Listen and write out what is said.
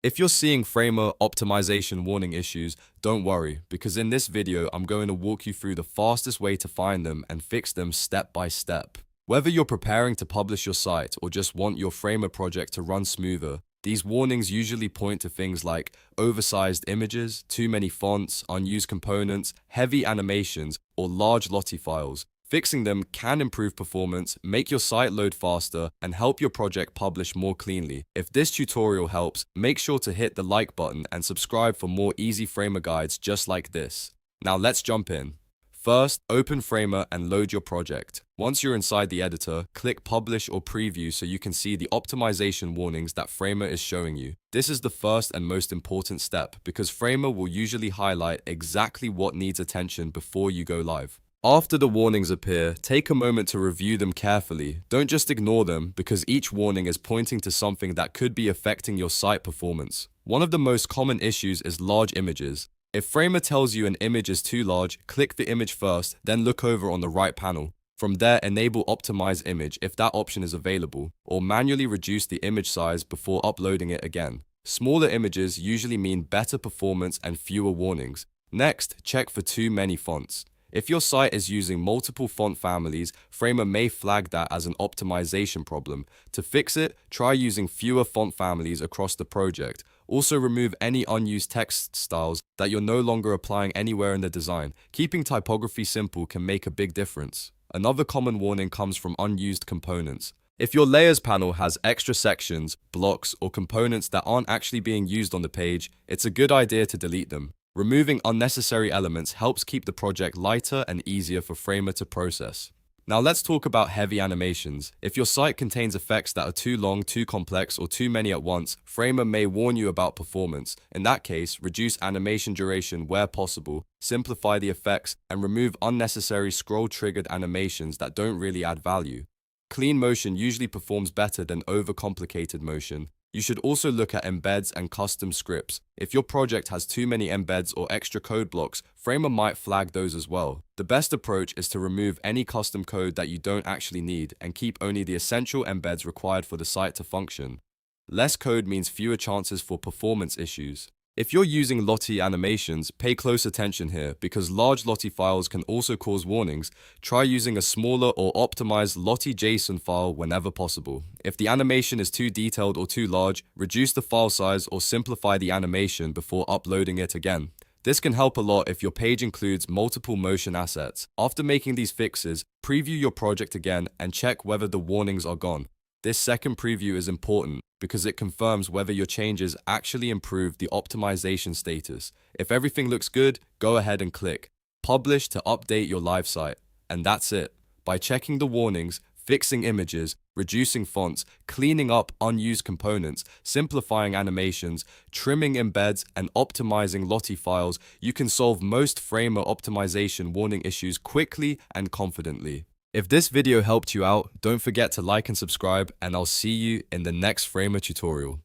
If you're seeing Framer optimization warning issues, don't worry, because in this video, I'm going to walk you through the fastest way to find them and fix them step by step. Whether you're preparing to publish your site or just want your Framer project to run smoother, these warnings usually point to things like oversized images, too many fonts, unused components, heavy animations, or large Lottie files. Fixing them can improve performance, make your site load faster, and help your project publish more cleanly. If this tutorial helps, make sure to hit the like button and subscribe for more easy Framer guides just like this. Now let's jump in. First, open Framer and load your project. Once you're inside the editor, click Publish or Preview so you can see the optimization warnings that Framer is showing you. This is the first and most important step because Framer will usually highlight exactly what needs attention before you go live. After the warnings appear, take a moment to review them carefully. Don't just ignore them because each warning is pointing to something that could be affecting your site performance. One of the most common issues is large images. If Framer tells you an image is too large, click the image first, then look over on the right panel. From there, enable Optimize Image if that option is available, or manually reduce the image size before uploading it again. Smaller images usually mean better performance and fewer warnings. Next, check for too many fonts. If your site is using multiple font families, Framer may flag that as an optimization problem. To fix it, try using fewer font families across the project. Also remove any unused text styles that you're no longer applying anywhere in the design. Keeping typography simple can make a big difference. Another common warning comes from unused components. If your layers panel has extra sections, blocks, or components that aren't actually being used on the page, it's a good idea to delete them. Removing unnecessary elements helps keep the project lighter and easier for Framer to process. Now let's talk about heavy animations. If your site contains effects that are too long, too complex, or too many at once, Framer may warn you about performance. In that case, reduce animation duration where possible, simplify the effects, and remove unnecessary scroll-triggered animations that don't really add value. Clean motion usually performs better than overcomplicated motion. You should also look at embeds and custom scripts. If your project has too many embeds or extra code blocks, Framer might flag those as well. The best approach is to remove any custom code that you don't actually need and keep only the essential embeds required for the site to function. Less code means fewer chances for performance issues. If you're using Lottie animations, pay close attention here because large Lottie files can also cause warnings. Try using a smaller or optimized Lottie JSON file whenever possible. If the animation is too detailed or too large, reduce the file size or simplify the animation before uploading it again. This can help a lot if your page includes multiple motion assets. After making these fixes, preview your project again and check whether the warnings are gone. This second preview is important because it confirms whether your changes actually improve the optimization status. If everything looks good, go ahead and click Publish to update your live site. And that's it. By checking the warnings, fixing images, reducing fonts, cleaning up unused components, simplifying animations, trimming embeds, and optimizing Lottie files, you can solve most Framer optimization warning issues quickly and confidently. If this video helped you out, don't forget to like and subscribe, and I'll see you in the next Framer tutorial.